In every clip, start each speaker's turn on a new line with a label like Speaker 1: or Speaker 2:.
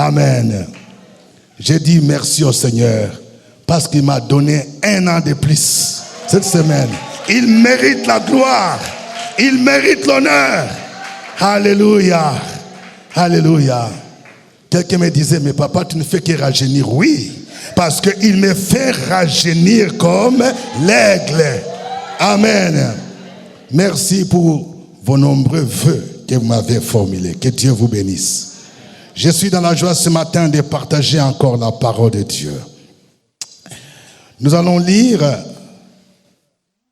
Speaker 1: Amen. J'ai dit merci au Seigneur parce qu'il m'a donné 1 an de plus cette semaine. Il mérite la gloire. Il mérite l'honneur. Alléluia. Alléluia. Quelqu'un me disait, mais papa, tu ne fais que rajeunir. Oui, parce qu'il me fait rajeunir comme l'aigle. Amen. Merci pour vos nombreux vœux que vous m'avez formulés. Que Dieu vous bénisse. Je suis dans la joie ce matin de partager encore la parole de Dieu. Nous allons lire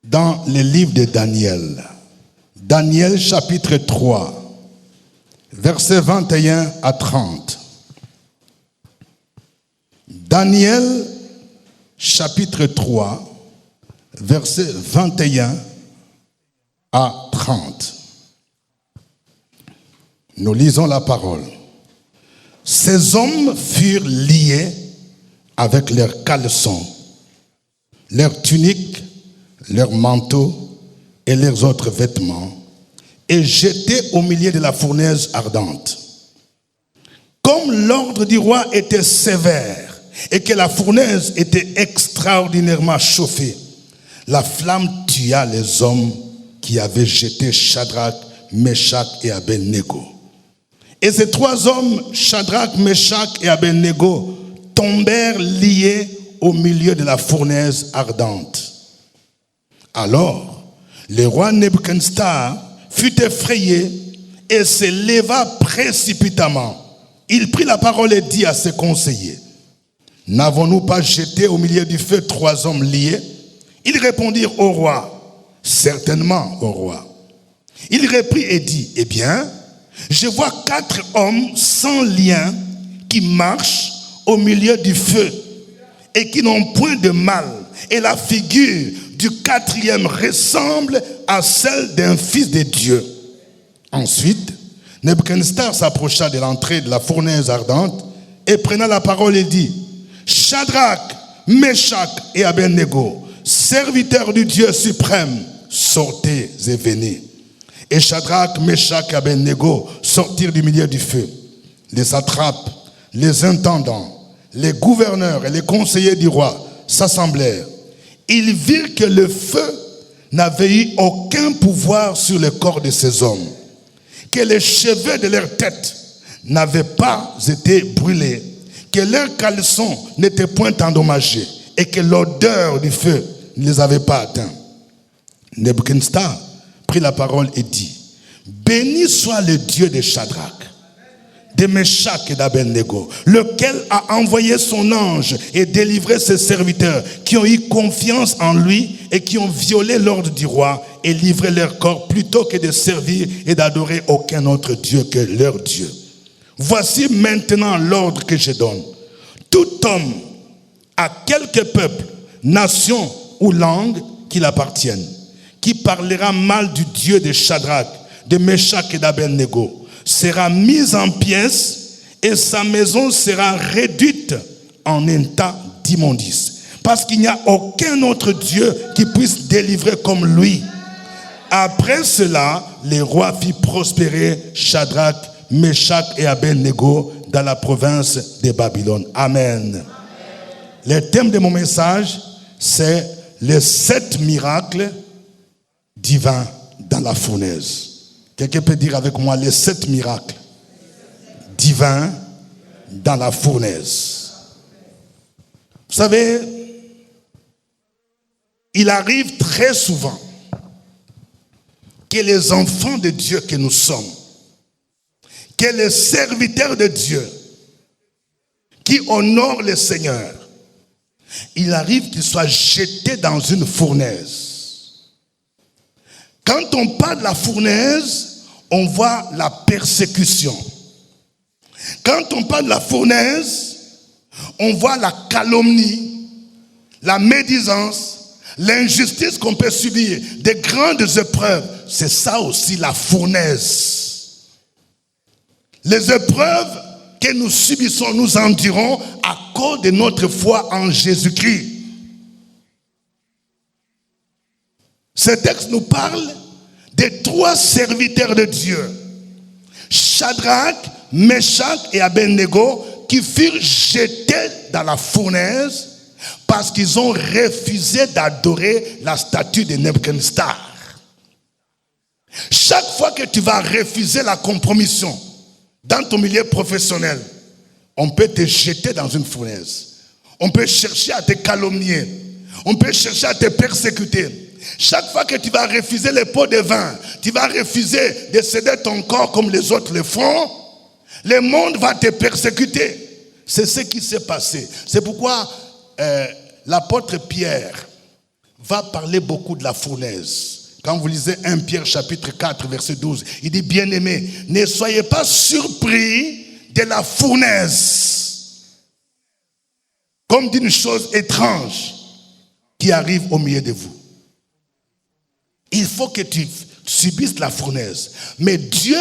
Speaker 1: dans le livre de Daniel. Daniel chapitre 3, versets 21 à 30. Daniel chapitre 3, versets 21 à 30. Nous lisons la parole. Ces hommes furent liés avec leurs caleçons, leurs tuniques, leurs manteaux et leurs autres vêtements, et jetés au milieu de la fournaise ardente. Comme l'ordre du roi était sévère et que la fournaise était extraordinairement chauffée, la flamme tua les hommes qui avaient jeté Shadrach, Meshach et Abednego. Et ces 3 hommes, Shadrach, Meshach et Abednego, tombèrent liés au milieu de la fournaise ardente. Alors, le roi Nebuchadnezzar fut effrayé et se leva précipitamment. Il prit la parole et dit à ses conseillers, « N'avons-nous pas jeté au milieu du feu 3 hommes liés ?» Ils répondirent au roi, « Certainement, au roi. » Il reprit et dit, « Eh bien, je vois 4 hommes sans lien qui marchent au milieu du feu et qui n'ont point de mal. Et la figure du 4e ressemble à celle d'un fils de Dieu. » Ensuite, Nebuchadnezzar s'approcha de l'entrée de la fournaise ardente et prenant la parole, il dit, « Shadrach, Meshach et Abednego, serviteurs du Dieu suprême, sortez et venez. » Et Shadrach, Meshach et Abednego sortirent du milieu du feu. Les satrapes, les intendants, les gouverneurs et les conseillers du roi s'assemblèrent. Ils virent que le feu n'avait eu aucun pouvoir sur le corps de ces hommes, que les cheveux de leur tête n'avaient pas été brûlés, que leurs caleçons n'étaient point endommagés et que l'odeur du feu ne les avait pas atteints. Nebuchadnezzar prit la parole et dit, « Béni soit le Dieu de Shadrach, de Meshach et d'Abednego, lequel a envoyé son ange et délivré ses serviteurs qui ont eu confiance en lui et qui ont violé l'ordre du roi et livré leur corps plutôt que de servir et d'adorer aucun autre Dieu que leur Dieu. Voici maintenant l'ordre que je donne. Tout homme, à quelque peuple, nation ou langue qu'il appartienne, qui parlera mal du Dieu de Shadrach, de Meshach et d'Abednego, sera mis en pièces et sa maison sera réduite en état d'immondice. Parce qu'il n'y a aucun autre Dieu qui puisse délivrer comme lui. » Après cela, le roi fit prospérer Shadrach, Meshach et Abednego dans la province de Babylone. Amen. Le thème de mon message, c'est les 7 miracles divins dans la fournaise. Quelqu'un peut dire avec moi les 7 miracles divins dans la fournaise. Vous savez, il arrive très souvent que les enfants de Dieu que nous sommes, que les serviteurs de Dieu qui honorent le Seigneur, il arrive qu'ils soient jetés dans une fournaise. Quand on parle de la fournaise, on voit la persécution. Quand on parle de la fournaise, on voit la calomnie, la médisance, l'injustice qu'on peut subir, des grandes épreuves. C'est ça aussi la fournaise. Les épreuves que nous subissons, nous endurons à cause de notre foi en Jésus-Christ. Ce texte nous parle des 3 serviteurs de Dieu. Shadrach, Meshach et Abednego qui furent jetés dans la fournaise parce qu'ils ont refusé d'adorer la statue de Nebuchadnezzar. Chaque fois que tu vas refuser la compromission dans ton milieu professionnel, on peut te jeter dans une fournaise. On peut chercher à te calomnier. On peut chercher à te persécuter. Chaque fois que tu vas refuser les pots de vin, tu vas refuser de céder ton corps comme les autres le font, le monde va te persécuter. C'est ce qui s'est passé. C'est pourquoi l'apôtre Pierre va parler beaucoup de la fournaise. Quand vous lisez 1 Pierre chapitre 4 verset 12, il dit: bien-aimés, ne soyez pas surpris de la fournaise, comme d'une chose étrange qui arrive au milieu de vous. Il faut que tu subisses la fournaise. Mais Dieu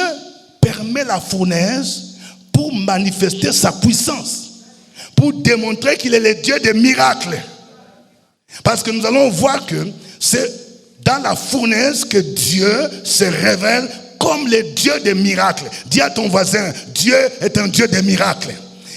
Speaker 1: permet la fournaise pour manifester sa puissance, pour démontrer qu'il est le Dieu des miracles. Parce que nous allons voir que c'est dans la fournaise que Dieu se révèle comme le Dieu des miracles. Dis à ton voisin: Dieu est un Dieu des miracles.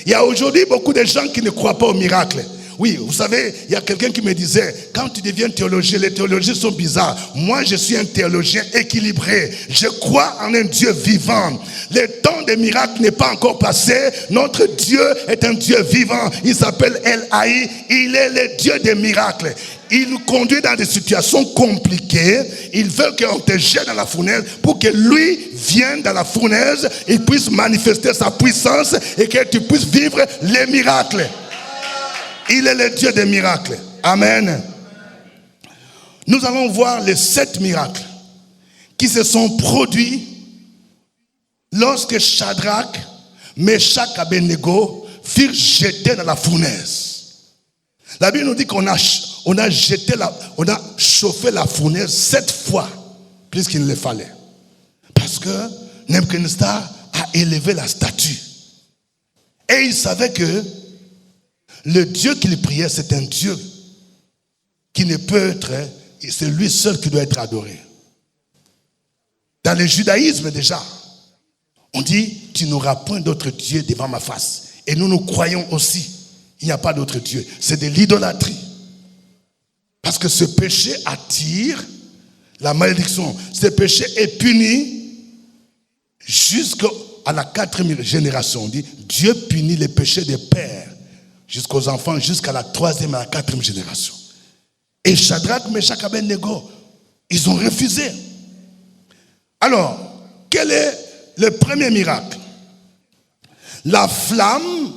Speaker 1: Il y a aujourd'hui beaucoup de gens qui ne croient pas aux miracles. Oui, vous savez, il y a quelqu'un qui me disait: quand tu deviens théologien, les théologiens sont bizarres. Moi, je suis un théologien équilibré. Je crois en un Dieu vivant. Le temps des miracles n'est pas encore passé. Notre Dieu est un Dieu vivant. Il s'appelle El Haï. Il est le Dieu des miracles. Il nous conduit dans des situations compliquées. Il veut qu'on te jette dans la fournaise pour que lui vienne dans la fournaise et puisse manifester sa puissance et que tu puisses vivre les miracles. Il est le Dieu des miracles. Amen. Nous allons voir les 7 miracles qui se sont produits lorsque Shadrach, Meshach et Abednego furent jetés dans la fournaise. La Bible nous dit qu'on a chauffé la fournaise 7 fois plus qu'il ne le fallait. Parce que Nebuchadnezzar a élevé la statue. Et il savait que le Dieu qu'il priait, c'est un Dieu qui ne peut être, et c'est lui seul qui doit être adoré. Dans le judaïsme déjà, on dit: tu n'auras point d'autre Dieu devant ma face. Et nous croyons aussi, il n'y a pas d'autre Dieu. C'est de l'idolâtrie. Parce que ce péché attire la malédiction. Ce péché est puni jusqu'à la 4e génération. On dit: Dieu punit les péchés des pères jusqu'aux enfants, jusqu'à la 3e et la 4e génération. Et Shadrach, Meshach et Abednego, ils ont refusé. Alors, quel est le premier miracle? La flamme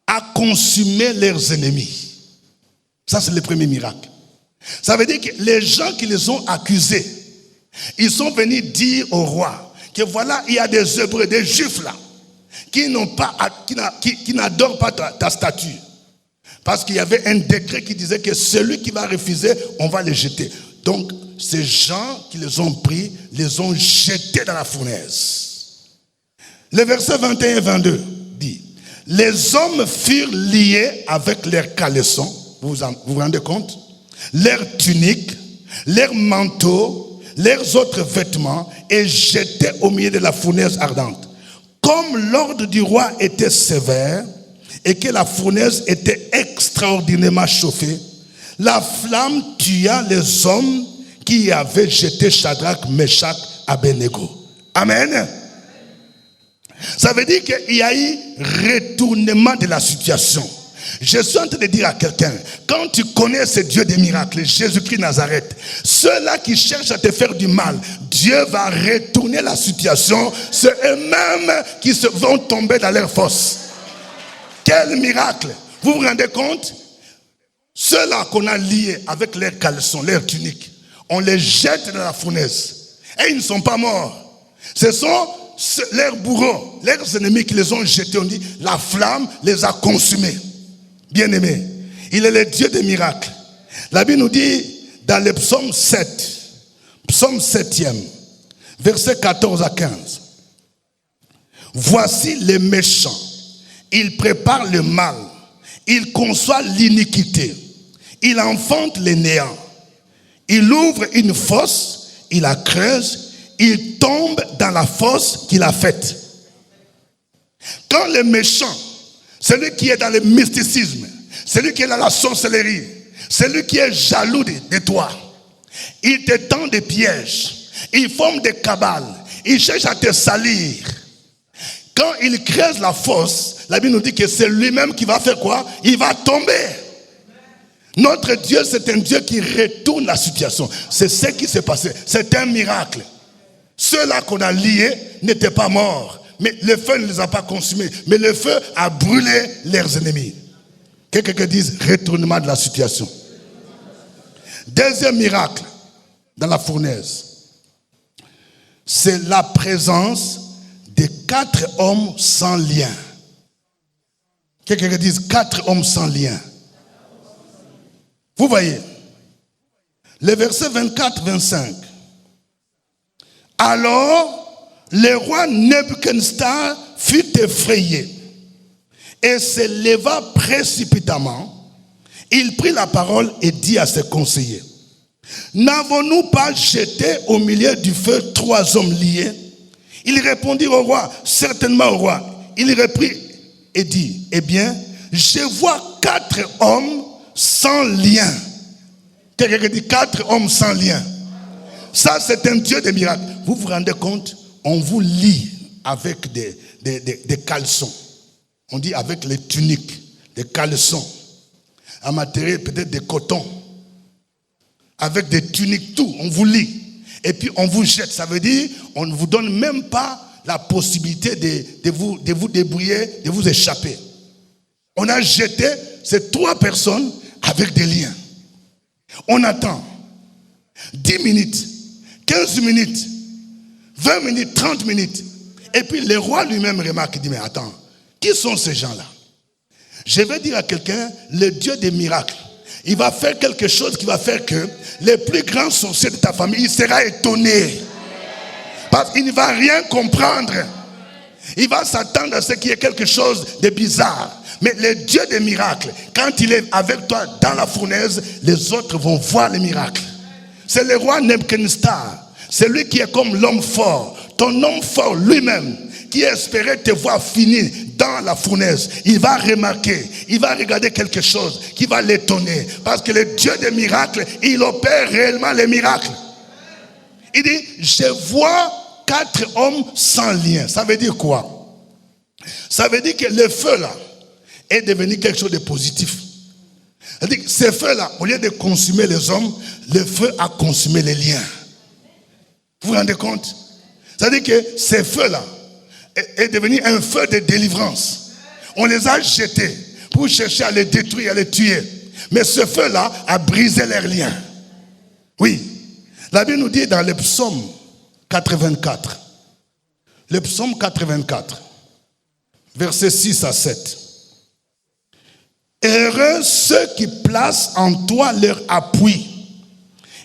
Speaker 1: a consumé leurs ennemis. Ça, c'est le premier miracle. Ça veut dire que les gens qui les ont accusés, ils sont venus dire au roi que voilà, il y a des Hébreux, des Juifs là, qui n'adorent pas ta statue. Parce qu'il y avait un décret qui disait que celui qui va refuser, on va le jeter. Donc, ces gens qui les ont pris, les ont jetés dans la fournaise. Le verset 21 et 22 dit: les hommes furent liés avec leurs caleçons, vous vous rendez compte? Leurs tuniques, leurs manteaux, leurs autres vêtements, et jetés au milieu de la fournaise ardente. Comme l'ordre du roi était sévère et que la fournaise était extraordinairement chauffée, la flamme tua les hommes qui avaient jeté Shadrach, Meshach, Abednego. Amen. Ça veut dire qu'il y a eu retournement de la situation. Je suis en train de dire à quelqu'un, quand tu connais ce Dieu des miracles, Jésus-Christ Nazareth, ceux-là qui cherchent à te faire du mal, Dieu va retourner la situation. C'est eux-mêmes qui vont tomber dans leur fosse. Quel miracle! Vous vous rendez compte? Ceux-là qu'on a liés avec leurs caleçons, leurs tuniques, on les jette dans la fournaise. Et ils ne sont pas morts. Ce sont leurs bourreaux, leurs ennemis qui les ont jetés. On dit, la flamme les a consumés. Bien-aimés, il est le Dieu des miracles. La Bible nous dit dans le psaume 7, psaume 7e, versets 14 à 15. Voici les méchants. Ils préparent le mal. Ils conçoivent l'iniquité. Ils enfantent les néants. Ils ouvrent une fosse. Ils la creusent. Ils tombent dans la fosse qu'il a faite. Quand les méchants celui qui est dans le mysticisme, celui qui est dans la sorcellerie, celui qui est jaloux de toi, il te tend des pièges, il forme des cabales, il cherche à te salir. Quand il creuse la fosse, la Bible nous dit que c'est lui-même qui va faire quoi? Il va tomber. Notre Dieu, c'est un Dieu qui retourne la situation. C'est ce qui s'est passé. C'est un miracle. Ceux-là qu'on a liés n'étaient pas morts. Mais le feu ne les a pas consumés. Mais le feu a brûlé leurs ennemis. Quelqu'un dise retournement de la situation. Deuxième miracle dans la fournaise, c'est la présence de 4 hommes sans lien. Quelqu'un dise 4 hommes sans lien. Vous voyez, le verset 24-25. Alors, le roi Nebuchadnezzar fut effrayé et se leva précipitamment. Il prit la parole et dit à ses conseillers, n'avons-nous pas jeté au milieu du feu 3 hommes liés? Il répondit au roi, certainement au roi. Il reprit et dit, eh bien, je vois 4 hommes sans lien. Quelqu'un dit 4 hommes sans lien. Ça, c'est un Dieu des miracles. Vous vous rendez compte? On vous lie avec des caleçons. On dit avec les tuniques, des caleçons. Un matériel peut-être de coton. Avec des tuniques, tout. On vous lie. Et puis on vous jette. Ça veut dire, on ne vous donne même pas la possibilité de vous débrouiller, de vous échapper. On a jeté ces 3 personnes avec des liens. On attend 10 minutes, 15 minutes, 20 minutes, 30 minutes. Et puis le roi lui-même remarque, il dit, mais attends, qui sont ces gens-là? Je vais dire à quelqu'un, le Dieu des miracles, il va faire quelque chose qui va faire que les plus grands sorciers de ta famille, il sera étonné. Parce qu'il ne va rien comprendre. Il va s'attendre à ce qu'il y ait quelque chose de bizarre. Mais le Dieu des miracles, quand il est avec toi dans la fournaise, les autres vont voir les miracles. C'est le roi Nebuchadnezzar. C'est lui qui est comme l'homme fort. Ton homme fort lui-même, qui espérait te voir finir dans la fournaise, il va remarquer, il va regarder quelque chose qui va l'étonner. Parce que le Dieu des miracles, il opère réellement les miracles. Il dit, je vois 4 hommes sans lien. Ça veut dire quoi? Ça veut dire que le feu là est devenu quelque chose de positif. C'est-à-dire que ce feu-là, au lieu de consumer les hommes, le feu a consumé les liens. Vous vous rendez compte? C'est-à-dire que ce feu-là est devenu un feu de délivrance. On les a jetés pour chercher à les détruire, à les tuer. Mais ce feu-là a brisé leurs liens. Oui. La Bible nous dit dans le psaume 84. Le psaume 84, versets 6 à 7. Heureux ceux qui placent en toi leur appui.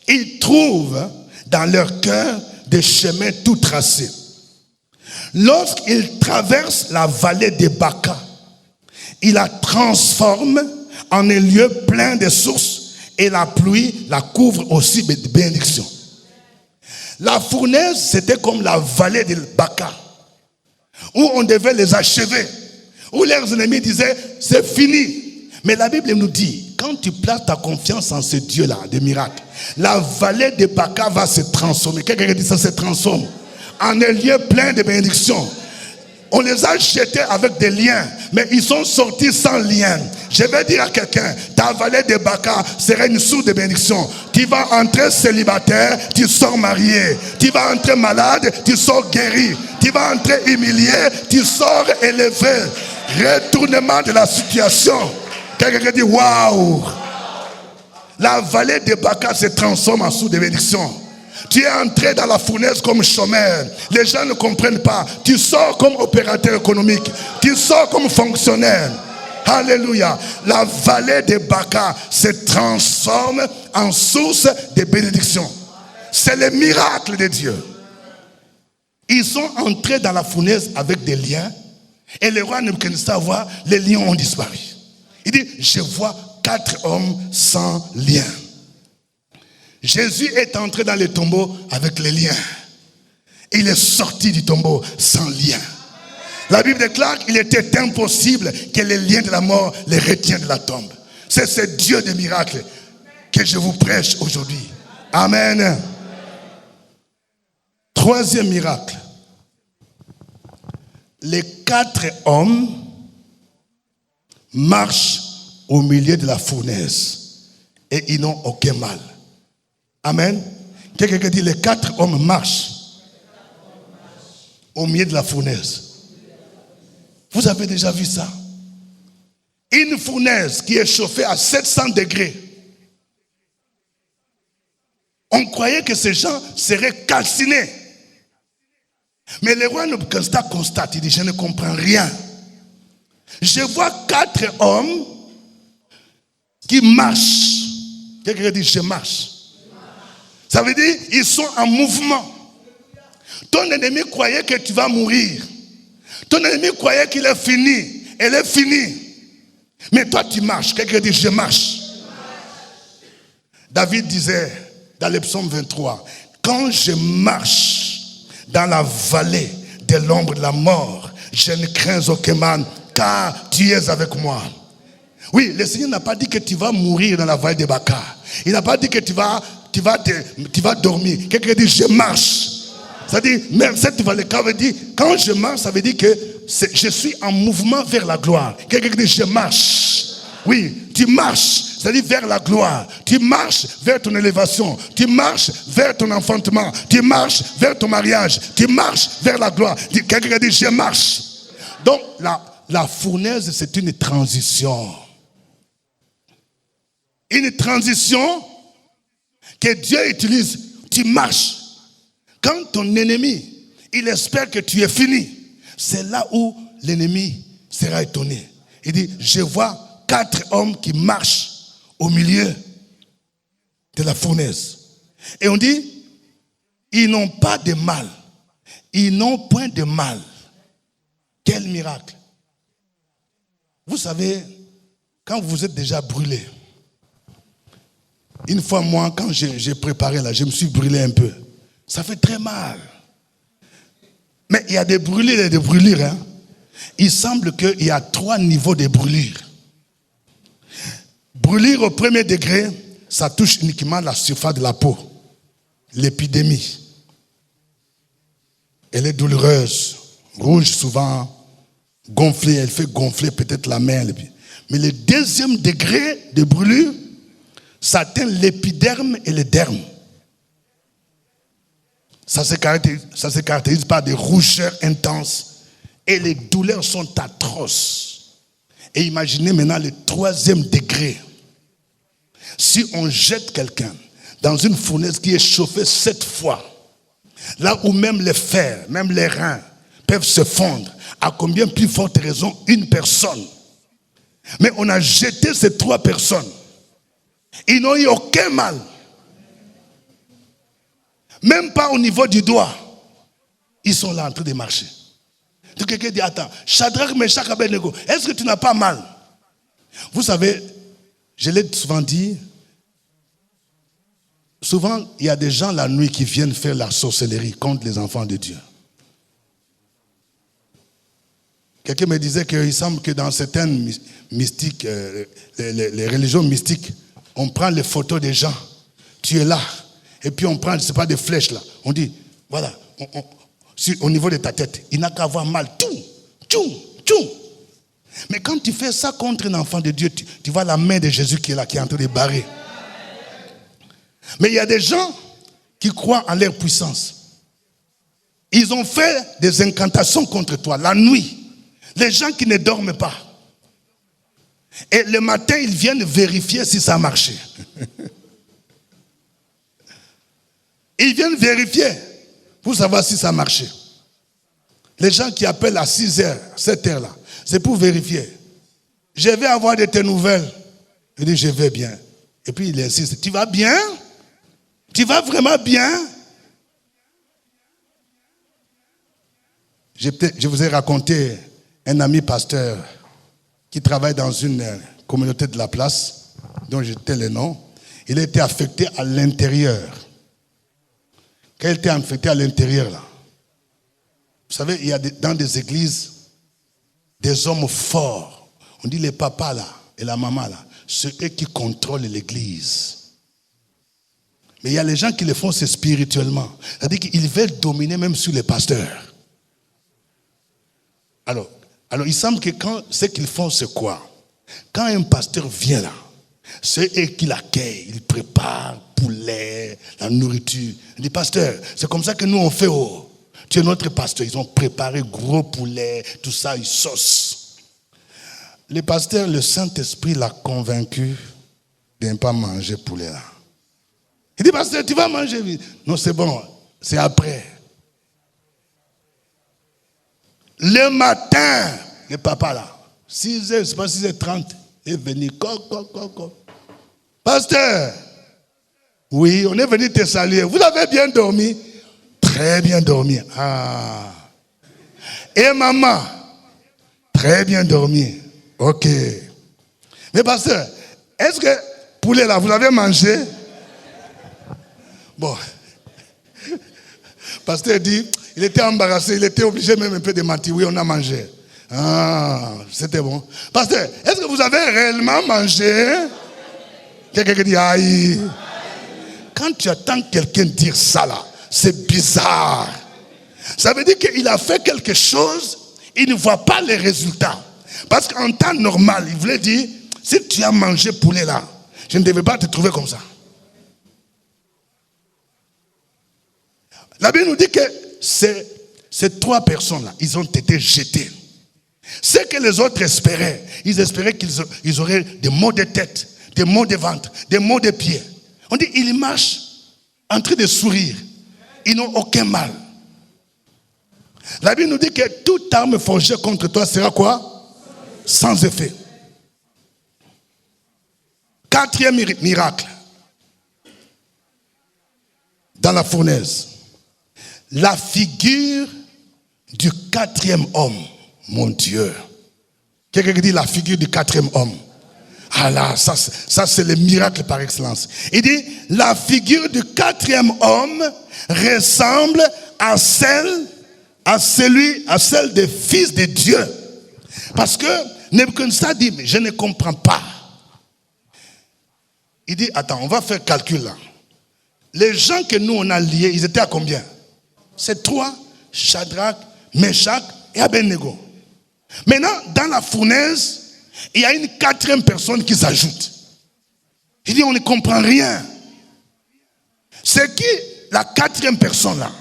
Speaker 1: Ils trouvent dans leur cœur des chemins tout tracés. Lorsqu'ils traversent la vallée des Baca, ils la transforment en un lieu plein de sources et la pluie la couvre aussi de bénédictions. La fournaise, c'était comme la vallée des Baca, où on devait les achever, où leurs ennemis disaient, c'est fini. Mais la Bible nous dit, quand tu places ta confiance en ce Dieu-là, des miracles, la vallée de Baca va se transformer. Quelqu'un dit ça se transforme en un lieu plein de bénédictions. On les a jetés avec des liens, mais ils sont sortis sans lien. Je vais dire à quelqu'un, ta vallée de Baca sera une source de bénédiction. Tu vas entrer célibataire, tu sors marié. Tu vas entrer malade, tu sors guéri. Tu vas entrer humilié, tu sors élevé. Retournement de la situation. Quelqu'un dit waouh! La vallée de Baca se transforme en source de bénédiction. Tu es entré dans la fournaise comme chômeur. Les gens ne comprennent pas. Tu sors comme opérateur économique. Tu sors comme fonctionnaire. Alléluia. La vallée de Baca se transforme en source de bénédiction. C'est le miracle de Dieu. Ils sont entrés dans la fournaise avec des liens. Et le roi Nebuchadnezzar voit, les liens ont disparu. Il dit, je vois 4 hommes sans lien. Jésus est entré dans le tombeau avec les liens. Il est sorti du tombeau sans lien. La Bible déclare qu'il était impossible que les liens de la mort les retiennent de la tombe. C'est ce Dieu des miracles que je vous prêche aujourd'hui. Amen. Troisième miracle. Les 4 hommes marchent au milieu de la fournaise et ils n'ont aucun mal. Amen. Quelqu'un dit les 4 hommes marchent au milieu de la fournaise. Vous avez déjà vu ça? Une fournaise qui est chauffée à 700 degrés. On croyait que ces gens seraient calcinés. Mais le roi Nebuchadnezzar constate, il dit, je ne comprends rien. Je vois 4 hommes qui marchent. Quelqu'un dit, je marche. Ça veut dire, ils sont en mouvement. Ton ennemi croyait que tu vas mourir. Ton ennemi croyait qu'il est fini. Elle est finie. Mais toi, tu marches. Quelqu'un dit, je marche. David disait, dans le psaume 23, quand je marche dans la vallée de l'ombre de la mort, je ne crains aucun mal, car tu es avec moi. Oui, le Seigneur n'a pas dit que tu vas mourir dans la vallée de Baca. Il n'a pas dit que tu vas dormir. Quelqu'un dit, je marche. Ça veut dire, même cette vallée, quand je marche, ça veut dire que je suis en mouvement vers la gloire. Quelqu'un dit, je marche. Oui, tu marches, c'est-à-dire vers la gloire. Tu marches vers ton élévation. Tu marches vers ton enfantement. Tu marches vers ton mariage. Tu marches vers la gloire. Quelqu'un dit, je marche. Donc, la fournaise, c'est une transition. Une transition que Dieu utilise. Tu marches. Quand ton ennemi, il espère que tu es fini, c'est là où l'ennemi sera étonné. Il dit, je vois 4 hommes qui marchent au milieu de la fournaise. Et on dit, ils n'ont pas de mal. Ils n'ont point de mal. Quel miracle. Vous savez, quand vous êtes déjà brûlé, une fois moi, quand j'ai préparé là, je me suis brûlé un peu. Ça fait très mal. Mais il y a des brûlures et des brûlures. Hein. Il semble qu'il y a 3 niveaux de brûlures. Brûlure au premier degré, ça touche uniquement la surface de la peau. L'épidémie. Elle est douloureuse, rouge souvent, gonflée, elle fait gonfler peut-être la main. Mais le deuxième degré de brûlure, ça atteint l'épiderme et le derme. Ça se caractérise par des rougeurs intenses et les douleurs sont atroces. Et imaginez maintenant le 3e degré. Si on jette quelqu'un dans une fournaise qui est chauffée 7 fois, là où même les fers, même les reins peuvent se fondre, à combien plus forte raison une personne. Mais on a jeté ces 3 personnes. Ils n'ont eu aucun mal. Même pas au niveau du doigt. Ils sont là en train de marcher. Donc quelqu'un dit, attends, Shadrach, Meshach, Abednego, est-ce que tu n'as pas mal? Vous savez, je l'ai souvent dit, souvent il y a des gens la nuit qui viennent faire la sorcellerie contre les enfants de Dieu. Quelqu'un me disait qu'il semble que dans certaines mystiques, les religions mystiques, on prend les photos des gens. Tu es là. Et puis on prend, je ne sais pas, des flèches là. On dit, voilà, au niveau de ta tête, il n'a qu'à avoir mal. Tchou. Mais quand tu fais ça contre un enfant de Dieu, tu vois la main de Jésus qui est là, qui est en train de barrer. Mais il y a des gens qui croient en leur puissance. Ils ont fait des incantations contre toi la nuit. Les gens qui ne dorment pas. Et le matin, ils viennent vérifier si ça a marché. Ils viennent vérifier pour savoir si ça a marché. Les gens qui appellent à 6h, 7h là, c'est pour vérifier. Je vais avoir de tes nouvelles. Il dit, je vais bien. Et puis il insiste, tu vas bien? Tu vas vraiment bien? Je vous ai raconté un ami pasteur qui travaille dans une communauté de la place, dont j'étais le nom. Il a été affecté à l'intérieur. Quand il était affecté à l'intérieur, là, vous savez, il y a dans des églises, des hommes forts. On dit les papas là et la maman là, c'est eux qui contrôlent l'église. Mais il y a les gens qui le font, c'est spirituellement. C'est-à-dire qu'ils veulent dominer même sur les pasteurs. Alors il semble que ce qu'ils font, c'est quoi? Quand un pasteur vient là, c'est eux qui l'accueillent, ils préparent poulet, la nourriture. Il dit, pasteur, c'est comme ça que nous on fait. Oh, tu es notre pasteur. Ils ont préparé gros poulet, tout ça, ils saucent. Le pasteur, le Saint-Esprit l'a convaincu de ne pas manger poulet là. Il dit, pasteur, tu vas manger? Non, c'est bon, c'est après. Le matin, le papa là, 6h, c'est pas 6h30, il est venu, pasteur, oui, on est venu te saluer. Vous avez bien dormi? Très bien dormi. Ah. Et maman? Très bien dormi. Ok. Mais pasteur, est-ce que poulet là, vous l'avez mangé? Bon. Pasteur dit, il était embarrassé, il était obligé même un peu de mentir. Oui, on a mangé. Ah, c'était bon. Pasteur, est-ce que vous avez réellement mangé? Quelqu'un qui dit aïe. Quand tu attends quelqu'un dire ça là, c'est bizarre. Ça veut dire qu'il a fait quelque chose, il ne voit pas les résultats. Parce qu'en temps normal, il voulait dire, si tu as mangé poulet là, je ne devais pas te trouver comme ça. La Bible nous dit que ces trois personnes-là, ils ont été jetés. Ce que les autres espéraient, ils espéraient qu'ils auraient des maux de tête, des maux de ventre, des maux de pieds. On dit, ils marchent en train de sourire. Ils n'ont aucun mal. La Bible nous dit que toute arme forgée contre toi sera quoi? Sans effet. Quatrième miracle. Dans la fournaise. La figure du quatrième homme. Mon Dieu. Quelqu'un qui dit la figure du quatrième homme. Ah là, ça c'est le miracle par excellence. Il dit, la figure du quatrième homme ressemble à celle des fils de Dieu. Parce que Nebuchadnezzar dit, mais je ne comprends pas. Il dit, attends, on va faire calcul là. Les gens que nous on a liés, ils étaient à combien? C'est trois, Shadrach, Meshach et Abednego. Maintenant, dans la fournaise, il y a une quatrième personne qui s'ajoute. Il dit, on ne comprend rien. C'est qui la quatrième personne là?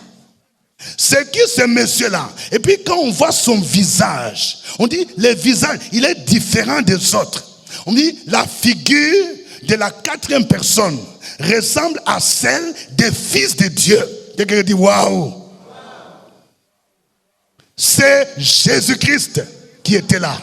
Speaker 1: C'est qui ce monsieur-là? Et puis quand on voit son visage, on dit, le visage, il est différent des autres. On dit, la figure de la quatrième personne ressemble à celle des fils de Dieu. Quelqu'un dit, waouh! C'est Jésus-Christ qui était là.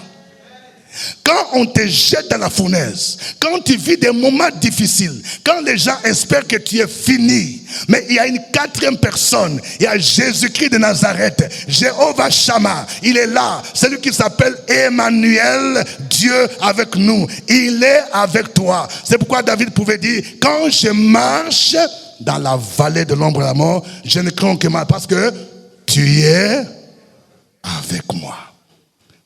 Speaker 1: Quand on te jette dans la fournaise, quand tu vis des moments difficiles, quand les gens espèrent que tu es fini, mais il y a une quatrième personne, il y a Jésus-Christ de Nazareth, Jéhovah Shammah, il est là, celui qui s'appelle Emmanuel, Dieu avec nous, il est avec toi. C'est pourquoi David pouvait dire, quand je marche dans la vallée de l'ombre de la mort, je ne crains que mal, parce que tu es avec moi.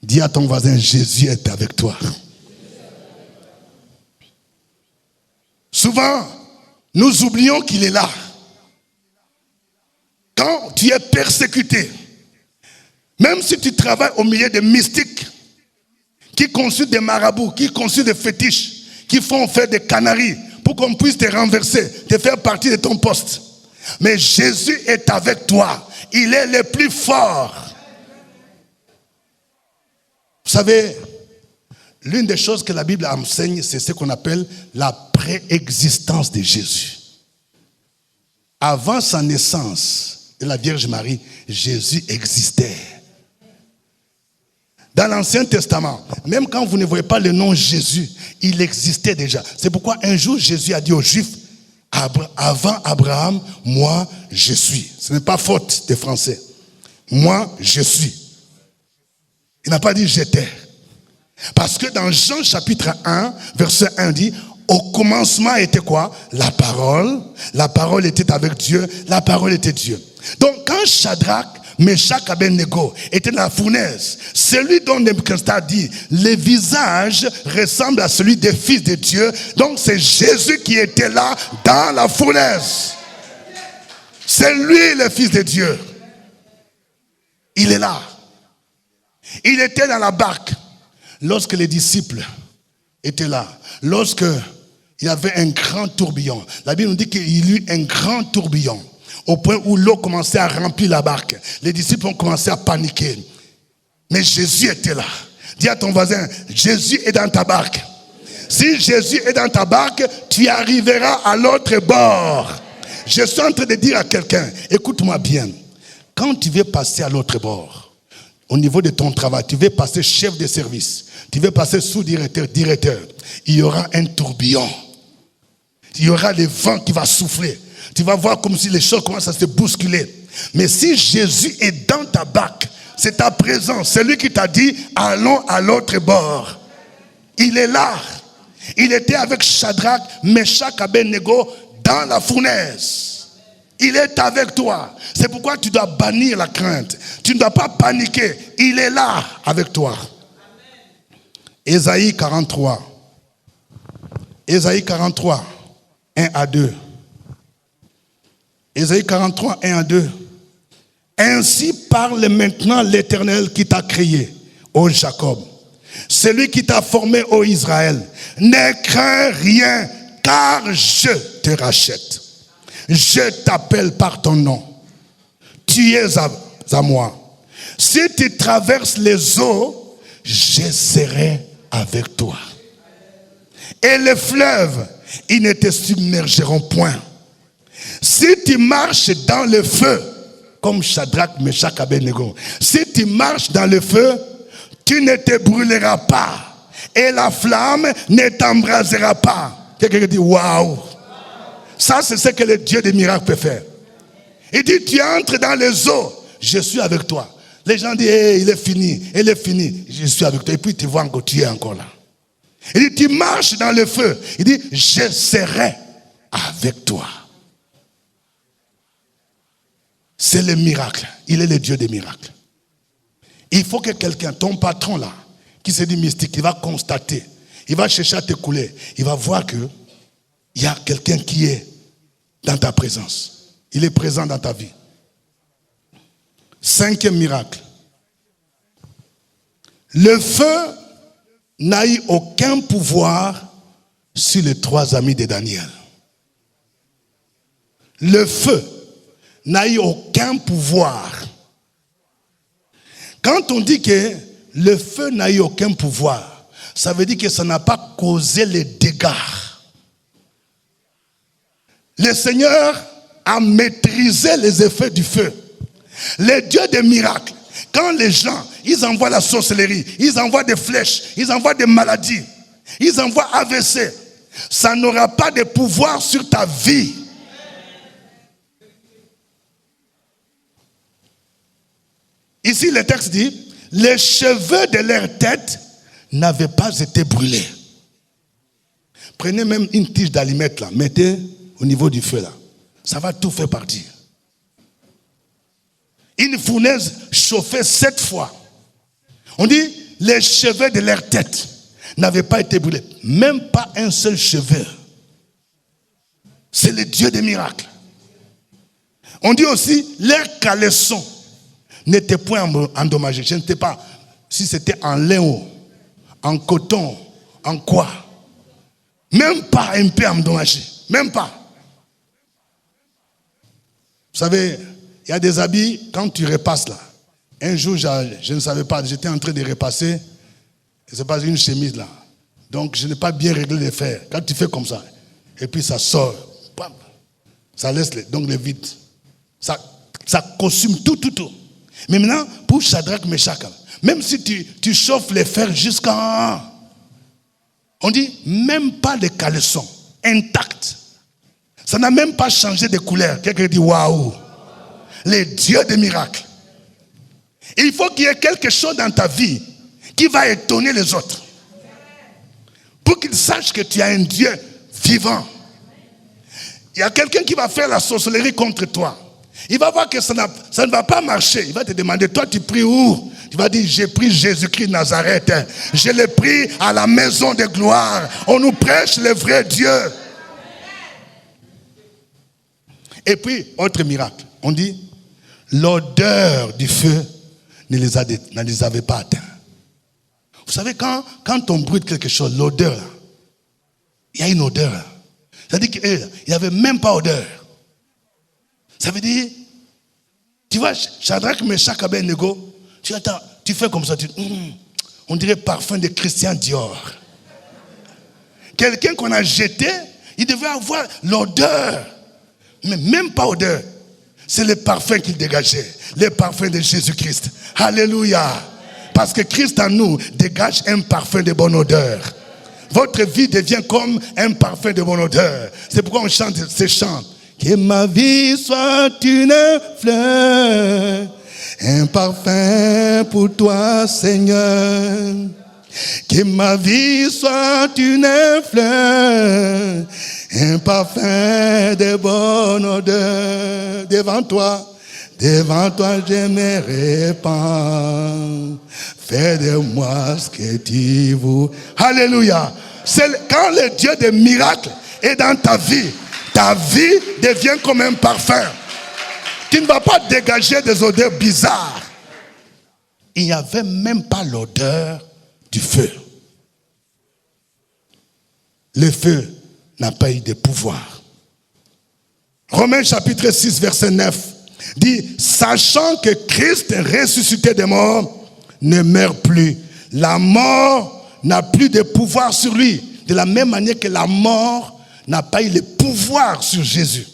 Speaker 1: Dis à ton voisin, Jésus est avec toi. Souvent, nous oublions qu'il est là. Quand tu es persécuté, même si tu travailles au milieu des mystiques, qui consultent des marabouts, qui consultent des fétiches, qui font faire des canaries, pour qu'on puisse te renverser, te faire partie de ton poste. Mais Jésus est avec toi. Il est le plus fort. Vous savez, l'une des choses que la Bible enseigne, c'est ce qu'on appelle la préexistence de Jésus. Avant sa naissance de la Vierge Marie, Jésus existait. Dans l'Ancien Testament, même quand vous ne voyez pas le nom Jésus, il existait déjà. C'est pourquoi un jour Jésus a dit aux Juifs, avant Abraham, moi je suis. Ce n'est pas faute des Français. Moi je suis. Il n'a pas dit j'étais. Parce que dans Jean chapitre 1, verset 1 dit, au commencement était quoi? La parole. La parole était avec Dieu. La parole était Dieu. Donc quand Shadrach, Meshach, Abednego étaient dans la fournaise. Celui dont Nebuchadnezzar dit, les visages ressemblent à celui des fils de Dieu. Donc c'est Jésus qui était là dans la fournaise. C'est lui le fils de Dieu. Il est là. Il était dans la barque lorsque les disciples étaient là. Lorsque il y avait un grand tourbillon. La Bible nous dit qu'il y eut un grand tourbillon. Au point où l'eau commençait à remplir la barque. Les disciples ont commencé à paniquer. Mais Jésus était là. Dis à ton voisin, Jésus est dans ta barque. Si Jésus est dans ta barque, tu arriveras à l'autre bord. Je suis en train de dire à quelqu'un, écoute-moi bien. Quand tu veux passer à l'autre bord, au niveau de ton travail, tu veux passer chef de service, tu veux passer sous-directeur, directeur, il y aura un tourbillon. Il y aura le vent qui va souffler. Tu vas voir comme si les choses commencent à se bousculer. Mais si Jésus est dans ta barque, c'est ta présence. C'est lui qui t'a dit, allons à l'autre bord. Il est là. Il était avec Shadrach, Meshach, Abednego dans la fournaise. Il est avec toi. C'est pourquoi tu dois bannir la crainte. Tu ne dois pas paniquer. Il est là avec toi. Ésaïe 43. Ésaïe 43, 1 à 2. Ésaïe 43, 1 à 2. Ainsi parle maintenant l'Éternel qui t'a créé, ô Jacob. Celui qui t'a formé, ô Israël. Ne crains rien, car je te rachète. Je t'appelle par ton nom. Tu es à moi. Si tu traverses les eaux, je serai avec toi. Et les fleuves, ils ne te submergeront point. Si tu marches dans le feu, comme Shadrach, Meshach, Abednego, si tu marches dans le feu, tu ne te brûleras pas. Et la flamme ne t'embrasera pas. Quelqu'un dit, waouh! Ça, c'est ce que le Dieu des miracles peut faire. Il dit, tu entres dans les eaux, je suis avec toi. Les gens disent, hey, il est fini, je suis avec toi. Et puis tu vois encore, tu es encore là. Il dit, tu marches dans le feu. Il dit, je serai avec toi. C'est le miracle. Il est le Dieu des miracles. Il faut que quelqu'un, ton patron là, qui se dit mystique, il va constater, il va chercher à te couler, il va voir que il y a quelqu'un qui est dans ta présence. Il est présent dans ta vie. 5e miracle. Le feu n'a eu aucun pouvoir sur les 3 amis de Daniel. Le feu n'a eu aucun pouvoir. Quand on dit que le feu n'a eu aucun pouvoir, ça veut dire que ça n'a pas causé les dégâts. Le Seigneur a maîtrisé les effets du feu. Le Dieu des miracles, quand les gens, ils envoient la sorcellerie, ils envoient des flèches, ils envoient des maladies, ils envoient AVC, ça n'aura pas de pouvoir sur ta vie. Ici, le texte dit, les cheveux de leur tête n'avaient pas été brûlés. Prenez même une tige d'allumette là, mettez au niveau du feu là. Ça va tout faire partir. Une fournaise chauffée 7 fois. On dit, les cheveux de leur tête n'avaient pas été brûlés. Même pas un seul cheveu. C'est le Dieu des miracles. On dit aussi, leurs caleçons n'étaient point endommagés. Je ne sais pas si c'était en lin, en coton, en quoi. Même pas un peu endommagé. Même pas. Vous savez, il y a des habits, quand tu repasses là. Un jour, je ne savais pas, j'étais en train de repasser, c'est pas une chemise là. Donc, je n'ai pas bien réglé les fers. Quand tu fais comme ça, et puis ça sort, bam, ça laisse donc les vides. Ça consume tout. Mais maintenant, pour Shadrach, Meshach, même si tu chauffes les fers jusqu'en... On dit, même pas les caleçons, intacts. Ça n'a même pas changé de couleur. Quelqu'un dit, waouh, les dieux des miracles. Il faut qu'il y ait quelque chose dans ta vie qui va étonner les autres. Pour qu'ils sachent que tu as un Dieu vivant. Il y a quelqu'un qui va faire la sorcellerie contre toi. Il va voir que ça ne va pas marcher. Il va te demander, toi tu pries où? Tu vas dire, j'ai pris Jésus-Christ de Nazareth. Je l'ai pris à la maison de gloire. On nous prêche le vrai Dieu. Et puis, autre miracle. On dit, l'odeur du feu ne les avait pas atteints. Vous savez, quand on brûle quelque chose, l'odeur, il y a une odeur. Ça veut dire qu'il n'y avait même pas odeur. Ça veut dire, tu vois, Shadrach, Meshach, Abednego, tu attends, tu fais comme ça, on dirait parfum de Christian Dior. Quelqu'un qu'on a jeté, il devait avoir l'odeur, mais même pas odeur. C'est le parfum qu'il dégageait, le parfum de Jésus-Christ. Alléluia. Parce que Christ en nous dégage un parfum de bonne odeur. Votre vie devient comme un parfum de bonne odeur. C'est pourquoi on chante ces chants. Que ma vie soit une fleur, un parfum pour toi, Seigneur. Que ma vie soit une fleur, un parfum de bonne odeur. Devant toi, je me répands. Fais de moi ce que tu veux. Alléluia. C'est quand le Dieu des miracles est dans ta vie devient comme un parfum. Tu ne vas pas dégager des odeurs bizarres. Il n'y avait même pas l'odeur du feu. Le feu n'a pas eu de pouvoir. Romains chapitre 6 verset 9 dit, sachant que Christ ressuscité des morts ne meurt plus. La mort n'a plus de pouvoir sur lui. De la même manière que la mort n'a pas eu le pouvoir sur Jésus.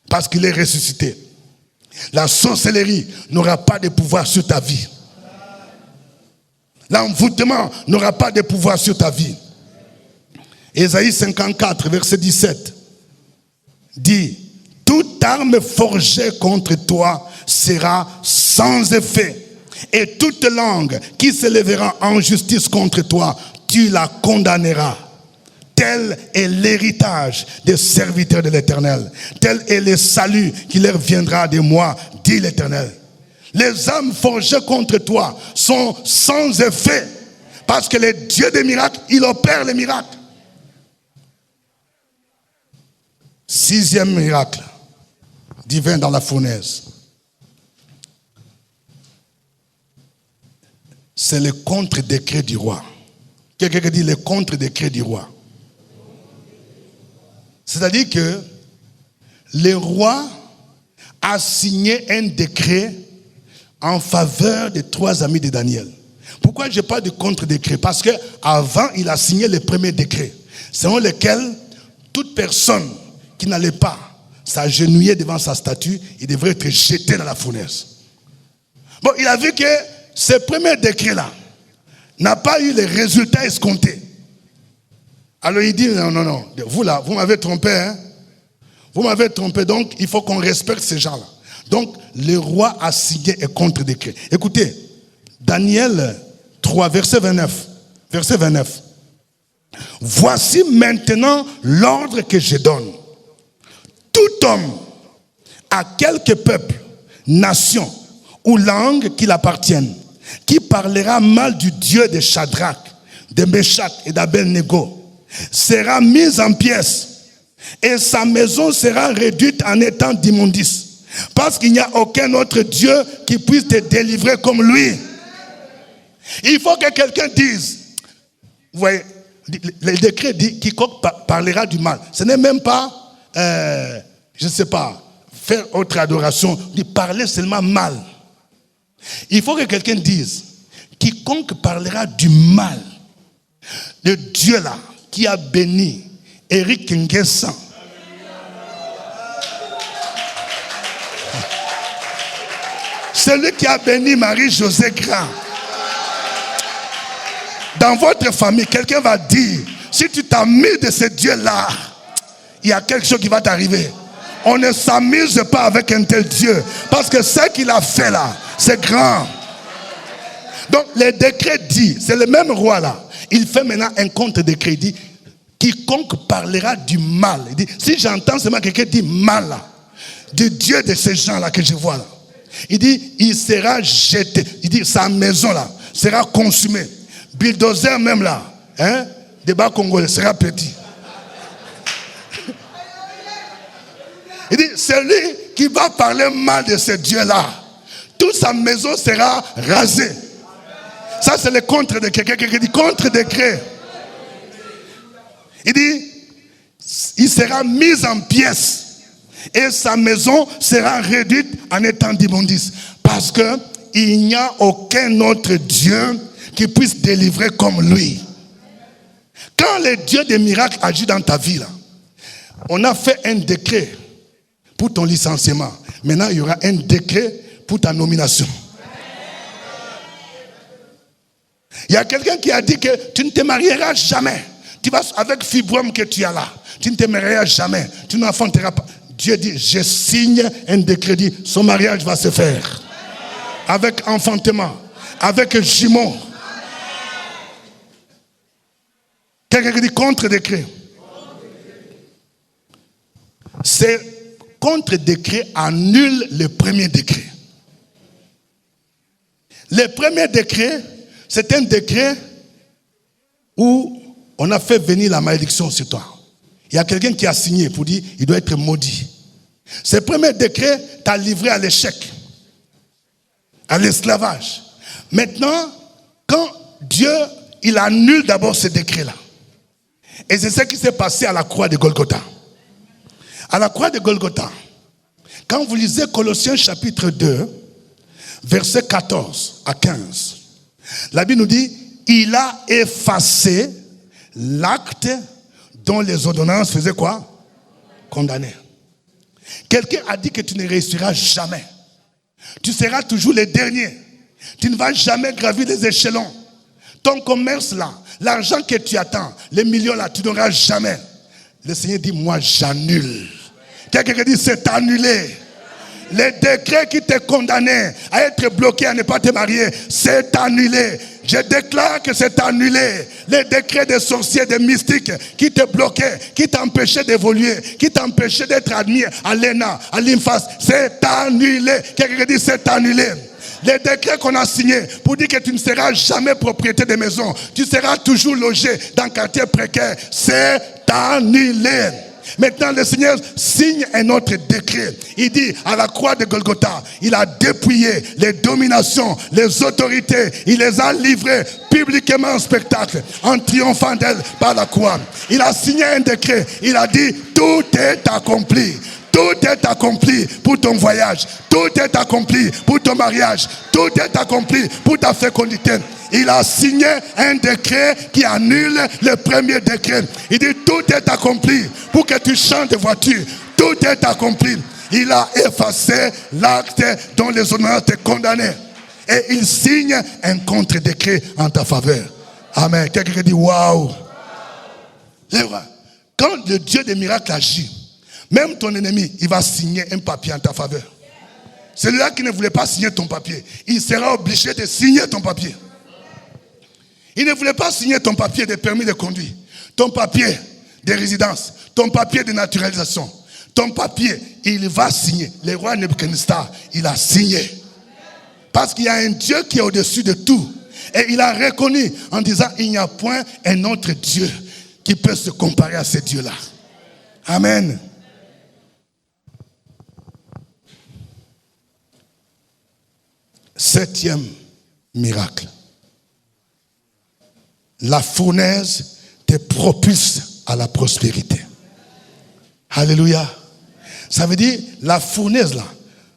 Speaker 1: Parce qu'il est ressuscité. La sorcellerie n'aura pas de pouvoir sur ta vie. L'envoûtement n'aura pas de pouvoir sur ta vie. Ésaïe 54, verset 17 dit, toute arme forgée contre toi sera sans effet. Et toute langue qui se lèvera en justice contre toi, tu la condamneras. Tel est l'héritage des serviteurs de l'Éternel. Tel est le salut qui leur viendra de moi, dit l'Éternel. Les armes forgées contre toi sont sans effet. Parce que le Dieu des miracles, il opère les miracles. 6e miracle divin dans la fournaise. C'est le contre-décret du roi. Quelqu'un qui dit le contre-décret du roi. C'est-à-dire que le roi a signé un décret en faveur des 3 amis de Daniel. Pourquoi je parle de contre-décret? Parce qu'avant, il a signé le premier décret, selon lequel toute personne qui n'allait pas s'agenouiller devant sa statue, il devrait être jeté dans la fournaise. Bon, il a vu que ce premier décret-là n'a pas eu les résultats escomptés. Alors il dit, non, vous là, vous m'avez trompé, hein? Vous m'avez trompé, donc il faut qu'on respecte ces gens-là. Donc le roi a signé un contre-décret. Écoutez, Daniel 3, verset 29. Verset 29. Voici maintenant l'ordre que je donne. Tout homme, à quelque peuple, nation ou langue qu'il appartienne, qui parlera mal du Dieu de Shadrach, de Meshach et d'Abednego, sera mis en pièces et sa maison sera réduite en étant d'immondice. Parce qu'il n'y a aucun autre Dieu qui puisse te délivrer comme lui. Il faut que quelqu'un dise, vous voyez, le décret dit quiconque parlera du mal. Ce n'est même pas, je ne sais pas, faire autre adoration, dit parler seulement mal. Il faut que quelqu'un dise, quiconque parlera du mal de Dieu là, qui a béni Eric Nguessan, celui qui a béni Marie-Josée Grand. Dans votre famille, quelqu'un va dire, si tu t'amuses de ce Dieu-là, il y a quelque chose qui va t'arriver. On ne s'amuse pas avec un tel Dieu, parce que ce qu'il a fait là, c'est grand. Donc le décret dit, c'est le même roi là, il fait maintenant un contre-décret, il dit, quiconque parlera du mal, il dit, si j'entends seulement quelqu'un dit mal là, du Dieu de ces gens-là que je vois là. Il dit, il sera jeté. Il dit, sa maison là sera consumée. Bulldozer même là, hein, débat congolais sera petit. Il dit, celui qui va parler mal de ce Dieu-là, toute sa maison sera rasée. Ça, c'est le contre-décret. Quelqu'un dit contre-décret. Il dit, il sera mis en pièces. Et sa maison sera réduite en étant d'immondice. Parce qu'il n'y a aucun autre Dieu qui puisse délivrer comme lui. Quand le Dieu des miracles agit dans ta vie, là, on a fait un décret pour ton licenciement. Maintenant, il y aura un décret pour ta nomination. Il y a quelqu'un qui a dit que tu ne te marieras jamais. Tu vas avec fibrome que tu as là. Tu ne te marieras jamais. Tu n'enfanteras pas. Dieu dit, je signe un décret, dit, son mariage va se faire. Avec enfantement, avec jumeaux. Quelqu'un qui dit contre-décret. C'est contre-décret annule le premier décret. Le premier décret, c'est un décret où on a fait venir la malédiction sur toi. Il y a quelqu'un qui a signé pour dire il doit être maudit. Ce premier décret t'a livré à l'échec, à l'esclavage. Maintenant, quand Dieu, il annule d'abord ce décret-là. Et c'est ce qui s'est passé à la croix de Golgotha. À la croix de Golgotha, quand vous lisez Colossiens chapitre 2, versets 14 à 15, la Bible nous dit, il a effacé l'acte dont les ordonnances faisaient quoi? Condamner. Quelqu'un a dit que tu ne réussiras jamais. Tu seras toujours le dernier. Tu ne vas jamais gravir les échelons. Ton commerce là, l'argent que tu attends, les millions là, tu n'auras jamais. Le Seigneur dit, moi j'annule. Quelqu'un dit, c'est annulé. Les décrets qui te condamnaient à être bloqué, à ne pas te marier, c'est annulé. Je déclare que c'est annulé. Les décrets des sorciers, des mystiques qui te bloquaient, qui t'empêchaient d'évoluer, qui t'empêchaient d'être admis à l'ENA, à l'INFAS, c'est annulé. Quelqu'un dit, c'est annulé. Les décrets qu'on a signés pour dire que tu ne seras jamais propriétaire de maison, tu seras toujours logé dans un quartier précaire, c'est annulé. Maintenant, le Seigneur signe un autre décret. Il dit, à la croix de Golgotha, il a dépouillé les dominations, les autorités. Il les a livrées publiquement en spectacle, en triomphant d'elles par la croix. Il a signé un décret. Il a dit, tout est accompli. Tout est accompli pour ton voyage. Tout est accompli pour ton mariage. Tout est accompli pour ta fécondité. Il a signé un décret qui annule le premier décret. Il dit tout est accompli pour que tu changes de voiture. Tout est accompli. Il a effacé l'acte dont les ordonnances te condamnaient. Et il signe un contre-décret en ta faveur. Amen. Quelqu'un dit waouh. Quand le Dieu des miracles agit, même ton ennemi, il va signer un papier en ta faveur. Celui-là qui ne voulait pas signer ton papier, il sera obligé de signer ton papier. Il ne voulait pas signer ton papier de permis de conduire, ton papier de résidence, ton papier de naturalisation, ton papier, il va signer. Le roi Nebuchadnezzar, il a signé. Parce qu'il y a un Dieu qui est au-dessus de tout. Et il a reconnu en disant, il n'y a point un autre Dieu qui peut se comparer à ce Dieu-là. Amen. Septième miracle. La fournaise te propulse à la prospérité. Alléluia. Ça veut dire, la fournaise là,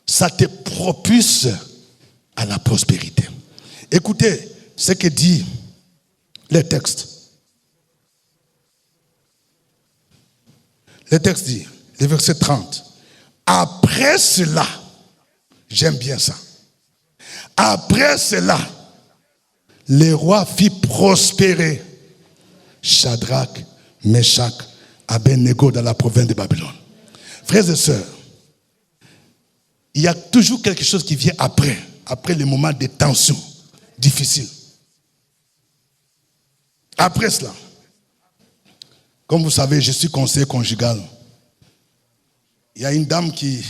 Speaker 1: ça te propulse à la prospérité. Écoutez ce que dit le texte. Le texte dit, le verset 30. Après cela, j'aime bien ça. Après cela, le roi fit prospérer Shadrach, Meshach, Abednego dans la province de Babylone. Frères et sœurs, il y a toujours quelque chose qui vient après les moments de tension difficiles. Après cela, comme vous savez, je suis conseiller conjugal. Il y a une dame qui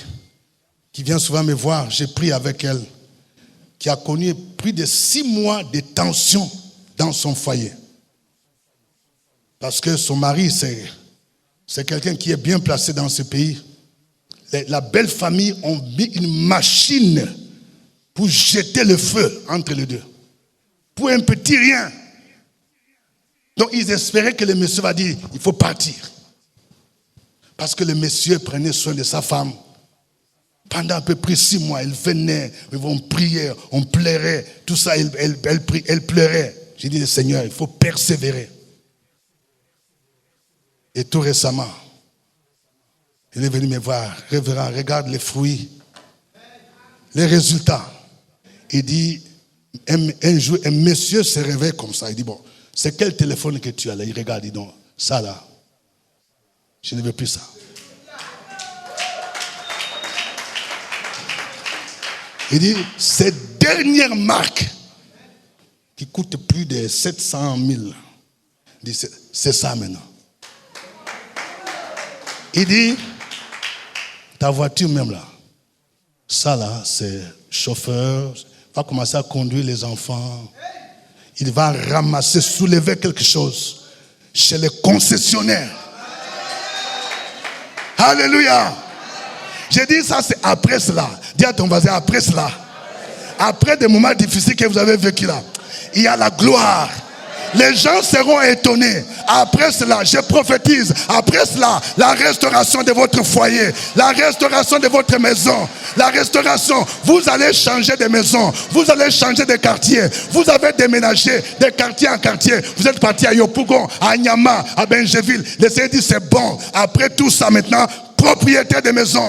Speaker 1: qui vient souvent me voir, j'ai prié avec elle, qui a connu plus de 6 mois de tension dans son foyer. Parce que son mari, c'est quelqu'un qui est bien placé dans ce pays. La belle famille ont mis une machine pour jeter le feu entre les deux. Pour un petit rien. Donc ils espéraient que le monsieur va dire, il faut partir. Parce que le monsieur prenait soin de sa femme. Pendant à peu près 6 mois, elle venait, on priait, on pleurait, tout ça, elle pleurait. J'ai dit, Seigneur, il faut persévérer. Et tout récemment, il est venu me voir, révérend, regarde les fruits, les résultats. Il dit, un jour, un monsieur se réveille comme ça. Il dit, bon, c'est quel téléphone que tu as là? Il regarde, il dit, non, ça là, je ne veux plus ça. Il dit, cette dernière marque qui coûte plus de 700 000, il dit, c'est ça maintenant. Il dit, ta voiture même là, ça là, c'est chauffeur, va commencer à conduire les enfants. Il va ramasser, soulever quelque chose chez les concessionnaires. Alléluia. J'ai dit ça, c'est après cela. Dis à ton voisin, après cela. Après des moments difficiles que vous avez vécu là, il y a la gloire. Les gens seront étonnés. Après cela, je prophétise. Après cela, la restauration de votre foyer, la restauration de votre maison, la restauration. Vous allez changer de maison, vous allez changer de quartier. Vous avez déménagé de quartier en quartier. Vous êtes parti à Yopougon, à Nyama, à Benjeville. Le Seigneur dit c'est bon. Après tout ça maintenant, propriétaire de maison,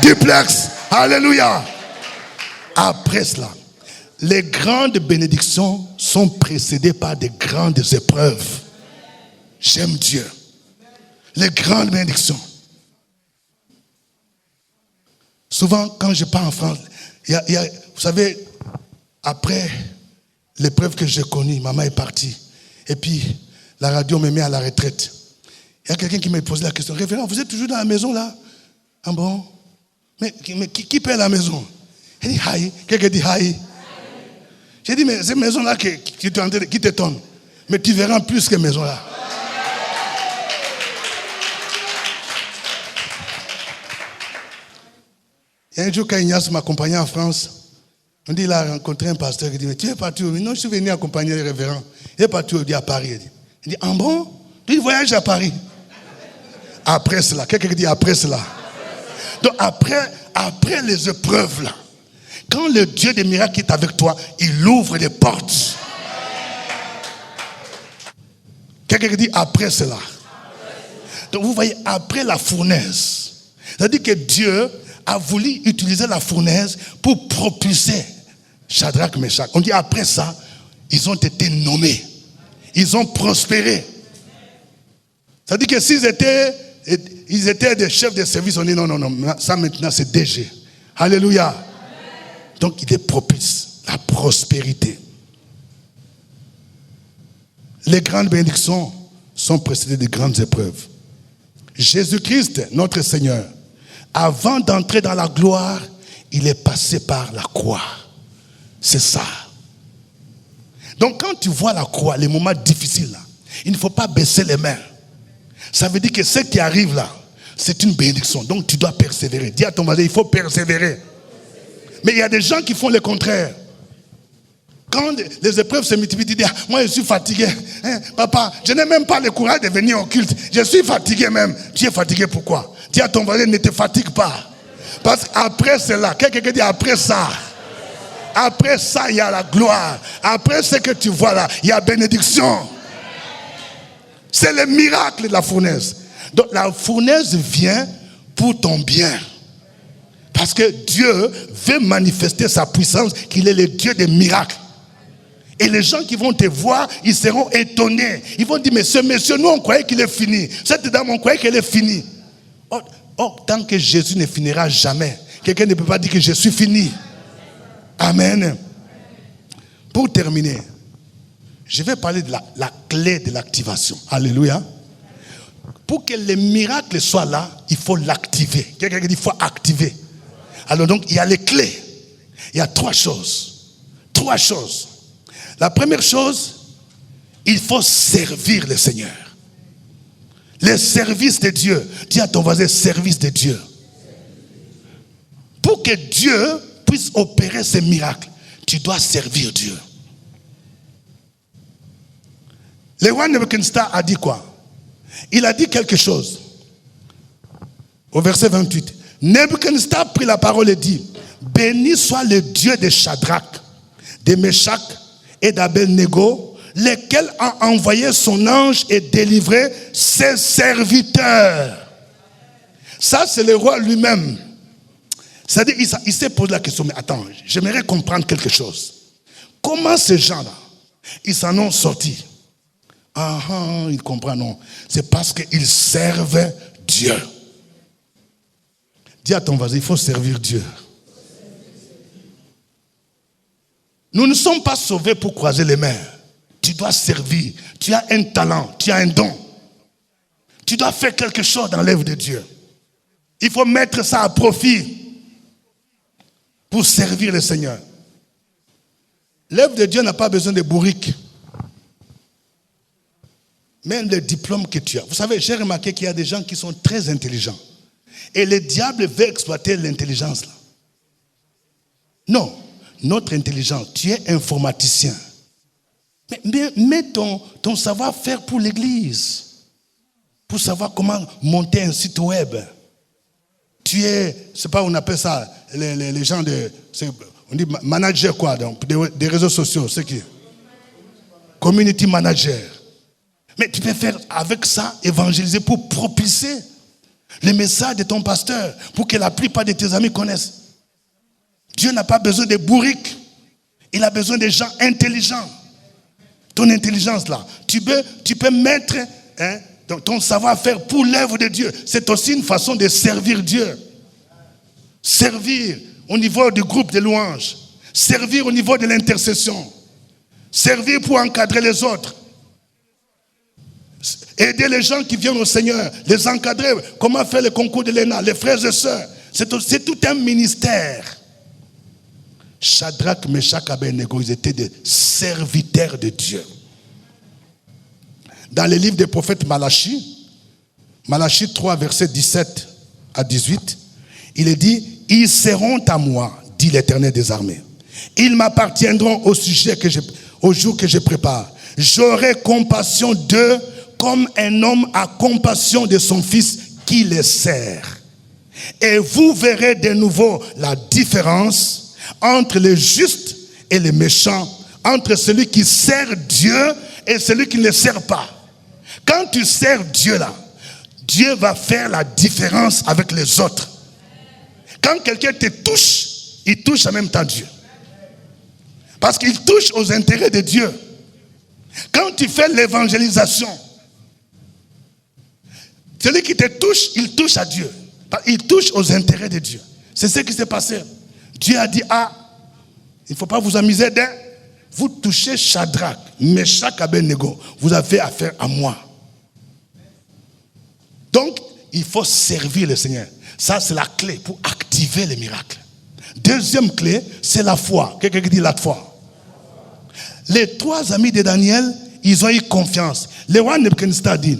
Speaker 1: duplex. Alléluia. Après cela, les grandes bénédictions sont précédées par des grandes épreuves. J'aime Dieu. Les grandes bénédictions. Souvent, quand je pars en France, vous savez, après l'épreuve que j'ai connue, maman est partie. Et puis, la radio me met à la retraite. Il y a quelqu'un qui m'a posé la question, révérend, vous êtes toujours dans la maison là? Ah bon? Mais qui paie la maison? Il dit, haï. Quelqu'un dit, haï. J'ai dit, mais ces maisons-là qui t'étonnent. Mais tu verras plus que maisons-là. Il y a un jour, quand Ignace m'accompagnait en France, on dit, il a rencontré un pasteur qui dit, mais tu es parti où? Non, je suis venu accompagner les révérends. Il est parti où? Il dit, à Paris. Il dit, ah bon? Il voyage à Paris. Après cela, quelqu'un dit, après cela. Donc, après les épreuves là, quand le Dieu des miracles est avec toi, il ouvre les portes. Quelqu'un dit après cela. Donc vous voyez, après la fournaise, c'est-à-dire que Dieu a voulu utiliser la fournaise pour propulser Shadrach, Meshach. On dit après ça, ils ont été nommés. Ils ont prospéré. C'est-à-dire que s'ils étaient des chefs de service, on dit non, ça maintenant c'est DG. Alléluia. Donc il est propice, la prospérité. Les grandes bénédictions sont précédées de grandes épreuves. Jésus-Christ, notre Seigneur, avant d'entrer dans la gloire, il est passé par la croix. C'est ça. Donc quand tu vois la croix, les moments difficiles, là, il ne faut pas baisser les mains. Ça veut dire que ce qui arrive là, c'est une bénédiction. Donc tu dois persévérer. Dis à ton voisin, il faut persévérer. Mais il y a des gens qui font le contraire. Quand les épreuves se multiplient, ils disent, moi je suis fatigué. Papa, je n'ai même pas le courage de venir au culte. Je suis fatigué même. Tu es fatigué pourquoi? Dis à ton voisin, ne te fatigue pas. Parce qu'après cela, quelqu'un dit après ça. Après ça, il y a la gloire. Après ce que tu vois là, il y a bénédiction. C'est le miracle de la fournaise. Donc la fournaise vient pour ton bien. Parce que Dieu veut manifester sa puissance, qu'il est le Dieu des miracles. Et les gens qui vont te voir, ils seront étonnés. Ils vont dire, mais ce monsieur, nous on croyait qu'il est fini. Cette dame, on croyait qu'elle est finie. Tant que Jésus ne finira jamais, quelqu'un ne peut pas dire que je suis fini. Amen. Pour terminer, je vais parler de la clé de l'activation. Alléluia. Pour que les miracles soient là, il faut l'activer. Quelqu'un dit, il faut activer. Alors donc, il y a les clés. Il y a 3 choses. 3 choses. La première chose, il faut servir le Seigneur. Les services de Dieu. Dis à ton voisin, service de Dieu. Pour que Dieu puisse opérer ces miracles, tu dois servir Dieu. Le roi Nebuchadnezzar a dit quoi? Il a dit quelque chose. Au verset 28. Nebuchadnezzar prit la parole et dit, béni soit le Dieu de Shadrach, de Meshach et d'Abednego, lequel a envoyé son ange et délivré ses serviteurs. Ça, c'est le roi lui-même. C'est-à-dire, il s'est posé la question, mais attends, j'aimerais comprendre quelque chose. Comment ces gens-là, ils s'en ont sortis? Ils comprennent, non. C'est parce qu'ils servent Dieu. Dis à ton voisin, il faut servir Dieu. Nous ne sommes pas sauvés pour croiser les mains. Tu dois servir. Tu as un talent, tu as un don. Tu dois faire quelque chose dans l'œuvre de Dieu. Il faut mettre ça à profit pour servir le Seigneur. L'œuvre de Dieu n'a pas besoin de bourriques. Même le diplôme que tu as. Vous savez, j'ai remarqué qu'il y a des gens qui sont très intelligents. Et le diable veut exploiter l'intelligence là. Non, notre intelligence, tu es informaticien. Mais mets ton savoir-faire pour l'église. Pour savoir comment monter un site web. Tu es, c'est pas on appelle ça, les gens de, on dit manager quoi, donc, des réseaux sociaux, c'est qui? Community manager. Mais tu peux faire avec ça, évangéliser pour propulser le message de ton pasteur, pour que la plupart de tes amis connaissent. Dieu n'a pas besoin de bourriques. Il a besoin de gens intelligents. Ton intelligence là, tu peux mettre ton savoir-faire pour l'œuvre de Dieu. C'est aussi une façon de servir Dieu. Servir au niveau du groupe de louanges. Servir au niveau de l'intercession. Servir pour encadrer les autres. Aider les gens qui viennent au Seigneur. Les encadrer. Comment faire le concours de l'ENA. Les frères et sœurs. C'est tout un ministère. Shadrach, Meshach, Abednego, ils étaient des serviteurs de Dieu. Dans le livre des prophètes Malachie 3, versets 17 à 18, il est dit, ils seront à moi, dit l'Éternel des armées. Ils m'appartiendront au jour que je prépare. J'aurai compassion d'eux comme un homme a compassion de son fils qui les sert. Et vous verrez de nouveau la différence entre les justes et les méchants, entre celui qui sert Dieu et celui qui ne le sert pas. Quand tu sers Dieu là, Dieu va faire la différence avec les autres. Quand quelqu'un te touche, il touche en même temps Dieu. Parce qu'il touche aux intérêts de Dieu. Quand tu fais l'évangélisation, celui qui te touche, il touche à Dieu. Il touche aux intérêts de Dieu. C'est ce qui s'est passé. Dieu a dit, il ne faut pas vous amuser d'un. Vous touchez Shadrach, Meshach, Abednego. Vous avez affaire à moi. Donc, il faut servir le Seigneur. Ça, c'est la clé pour activer les miracles. Deuxième clé, c'est la foi. Quelqu'un qui dit la foi. Les 3 amis de Daniel, ils ont eu confiance. Le roi Nebuchadnezzar dit,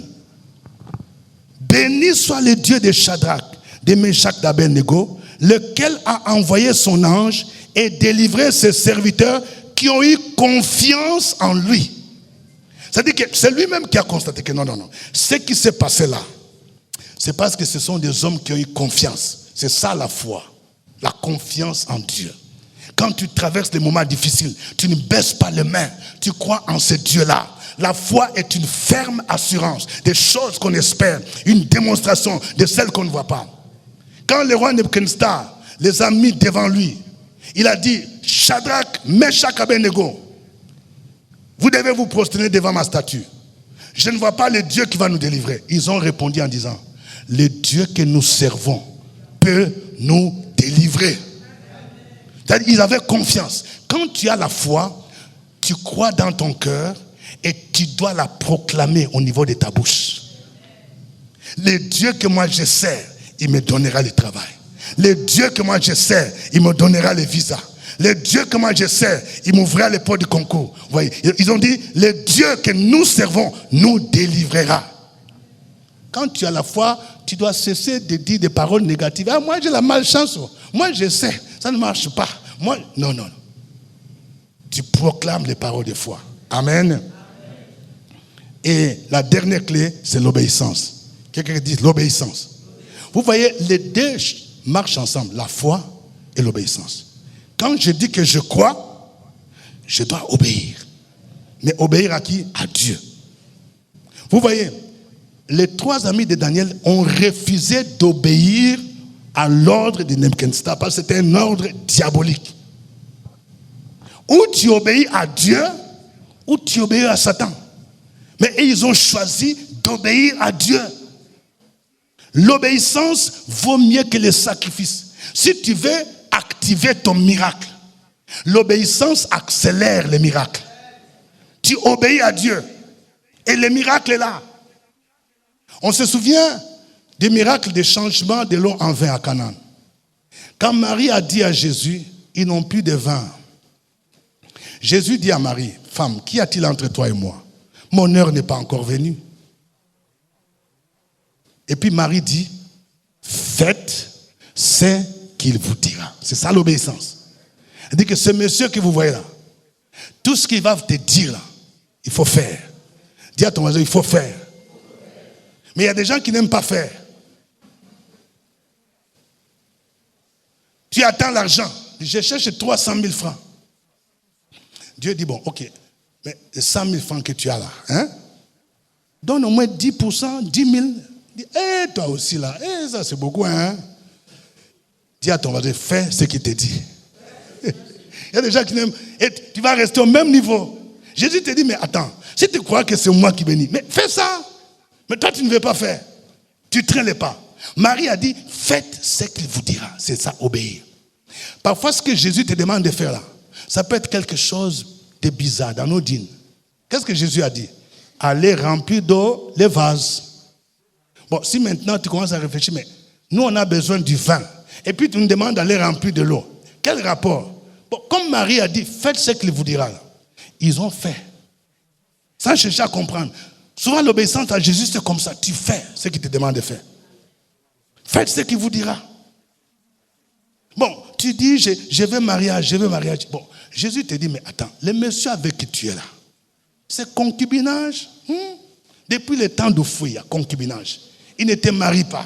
Speaker 1: béni soit le Dieu de Shadrach, de Meshach, d'Abednego, lequel a envoyé son ange et délivré ses serviteurs qui ont eu confiance en lui. C'est-à-dire que c'est lui-même qui a constaté que non. Ce qui s'est passé là, c'est parce que ce sont des hommes qui ont eu confiance. C'est ça la foi, la confiance en Dieu. Quand tu traverses des moments difficiles, tu ne baisses pas les mains, tu crois en ce Dieu-là. La foi est une ferme assurance des choses qu'on espère, une démonstration de celles qu'on ne voit pas. Quand le roi Nebuchadnezzar les a mis devant lui, il a dit, Shadrach, Meshach, Abednego, vous devez vous prosterner devant ma statue. Je ne vois pas le Dieu qui va nous délivrer. Ils ont répondu en disant, le Dieu que nous servons peut nous délivrer. C'est-à-dire, ils avaient confiance. Quand tu as la foi, tu crois dans ton cœur et tu dois la proclamer au niveau de ta bouche. Le Dieu que moi je sers, il me donnera le travail. Le Dieu que moi je sers, il me donnera le visa. Le Dieu que moi je sers, il m'ouvrira les portes du concours. Vous voyez, ils ont dit, le Dieu que nous servons nous délivrera. Quand tu as la foi, tu dois cesser de dire des paroles négatives. Ah, moi j'ai la malchance. Moi je sais, ça ne marche pas. Moi, non. Tu proclames les paroles de foi. Amen. Et la dernière clé, c'est l'obéissance. Quelqu'un dit l'obéissance. Vous voyez, les deux marchent ensemble, la foi et l'obéissance. Quand je dis que je crois, je dois obéir. Mais obéir à qui? À Dieu. Vous voyez, les 3 amis de Daniel ont refusé d'obéir à l'ordre de Nebuchadnezzar parce que c'était un ordre diabolique. Ou tu obéis à Dieu, ou tu obéis à Satan. Mais ils ont choisi d'obéir à Dieu. L'obéissance vaut mieux que le sacrifice. Si tu veux activer ton miracle, l'obéissance accélère les miracles. Tu obéis à Dieu et le miracle est là. On se souvient des miracles de changement de l'eau en vin à Canaan. Quand Marie a dit à Jésus, ils n'ont plus de vin. Jésus dit à Marie, femme, qu'y a-t-il entre toi et moi? Mon heure n'est pas encore venue. Et puis Marie dit, faites ce qu'il vous dira. C'est ça l'obéissance. Elle dit que ce monsieur que vous voyez là, tout ce qu'il va te dire là, il faut faire. Dis à ton voisin, il faut faire. Mais il y a des gens qui n'aiment pas faire. Tu attends l'argent. Je cherche 300 000 francs. Dieu dit, bon, ok, mais 100 000 francs que tu as là, hein? Donne au moins 10%, 10 000. Dis, toi aussi là, ça c'est beaucoup, hein? Dis à ton voisin, fais ce qu'il te dit. Il y a des gens qui n'aiment, et tu vas rester au même niveau. Jésus te dit, mais attends, si tu crois que c'est moi qui bénis, mais fais ça. Mais toi tu ne veux pas faire. Tu traînes les pas. Marie a dit, faites ce qu'il vous dira. C'est ça, obéir. Parfois ce que Jésus te demande de faire là, ça peut être quelque chose de bizarre dans nos dînes. Qu'est-ce que Jésus a dit? Allez remplir d'eau les vases. Bon, si maintenant tu commences à réfléchir, mais nous on a besoin du vin. Et puis tu nous demandes d'aller remplir de l'eau. Quel rapport? Bon, comme Marie a dit, faites ce qu'il vous dira. Ils ont fait. Sans chercher à comprendre. Souvent l'obéissance à Jésus c'est comme ça. Tu fais ce qu'il te demande de faire. Faites ce qu'il vous dira. Bon, tu dis, je veux mariage. Bon, Jésus te dit, mais attends, le monsieur avec qui tu es là, c'est concubinage. Depuis le temps de fouille, il y a concubinage. Il ne te marie pas.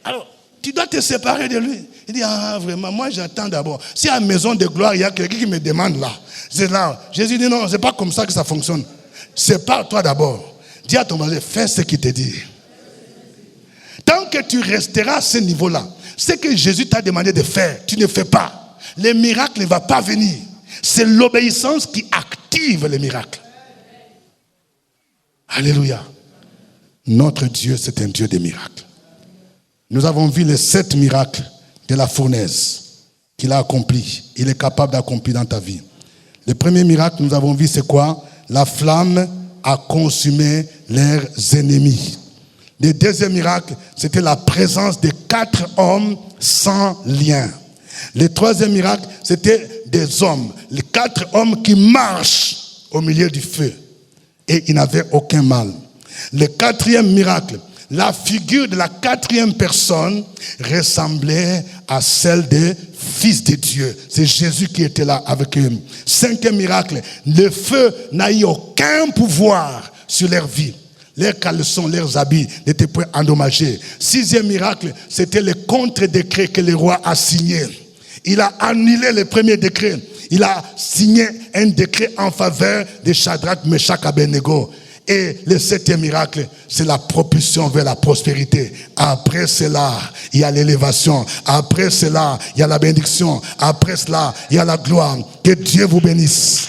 Speaker 1: Alors, tu dois te séparer de lui. Il dit, vraiment, moi j'attends d'abord. Si à la maison de gloire, il y a quelqu'un qui me demande là, c'est là. Jésus dit, non, c'est pas comme ça que ça fonctionne. Sépare-toi d'abord. Dis à ton voisin, fais ce qu'il te dit. Tant que tu resteras à ce niveau-là, ce que Jésus t'a demandé de faire, tu ne fais pas. Le miracle ne va pas venir. C'est l'obéissance qui active les miracles. Alléluia. Notre Dieu, c'est un Dieu des miracles. Nous avons vu les 7 miracles de la fournaise qu'il a accomplis. Il est capable d'accomplir dans ta vie. Le premier miracle, nous avons vu, c'est quoi? La flamme a consumé leurs ennemis. Le deuxième miracle, c'était la présence de 4 hommes sans lien. Le troisième miracle, c'était des hommes. Les 4 hommes qui marchent au milieu du feu. Et ils n'avaient aucun mal. Le quatrième miracle, la figure de la 4e personne ressemblait à celle des fils de Dieu. C'est Jésus qui était là avec eux. 5e miracle, le feu n'a eu aucun pouvoir sur leur vie. Leurs caleçons, leurs habits n'étaient pas endommagés. 6e miracle, c'était le contre-décret que le roi a signé. Il a annulé le premier décret. Il a signé un décret en faveur de Shadrach, Meshach, Abednego. Et le 7e miracle, c'est la propulsion vers la prospérité. Après cela, il y a l'élévation. Après cela, il y a la bénédiction. Après cela, il y a la gloire. Que Dieu vous bénisse.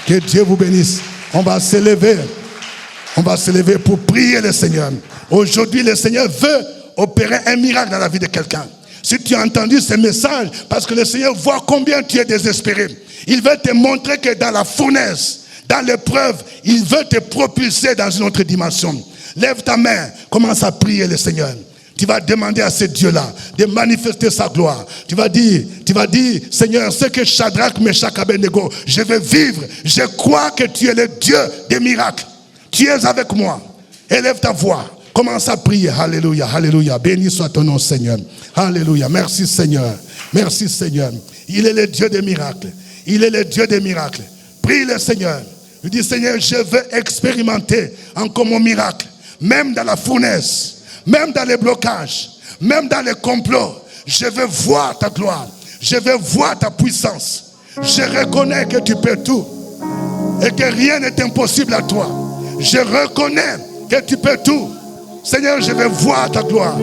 Speaker 1: Que Dieu vous bénisse. On va s'élever. On va se lever pour prier le Seigneur. Aujourd'hui, le Seigneur veut opérer un miracle dans la vie de quelqu'un. Si tu as entendu ce message, parce que le Seigneur voit combien tu es désespéré. Il veut te montrer que dans la fournaise, dans l'épreuve, il veut te propulser dans une autre dimension. Lève ta main, commence à prier le Seigneur. Tu vas demander à ce Dieu-là de manifester sa gloire. Tu vas dire, Seigneur, ce que Shadrach, Meshach, Abednego, je vais vivre. Je crois que tu es le Dieu des miracles. Tu es avec moi. Élève ta voix. Commence à prier. Alléluia, alléluia. Béni soit ton nom, Seigneur. Alléluia. Merci, Seigneur. Merci, Seigneur. Il est le Dieu des miracles. Il est le Dieu des miracles. Prie le Seigneur. Il dit, Seigneur, je veux expérimenter encore mon miracle. Même dans la fournaise. Même dans les blocages, même dans les complots, je veux voir ta gloire. Je veux voir ta puissance. Je reconnais que tu peux tout. Et que rien n'est impossible à toi. Je reconnais que tu peux tout. Seigneur, je veux voir ta gloire.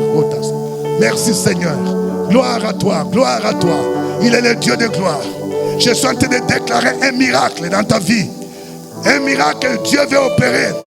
Speaker 1: Merci Seigneur. Gloire à toi, gloire à toi. Il est le Dieu de gloire. Je suis en train de déclarer un miracle dans ta vie. Un miracle que Dieu veut opérer.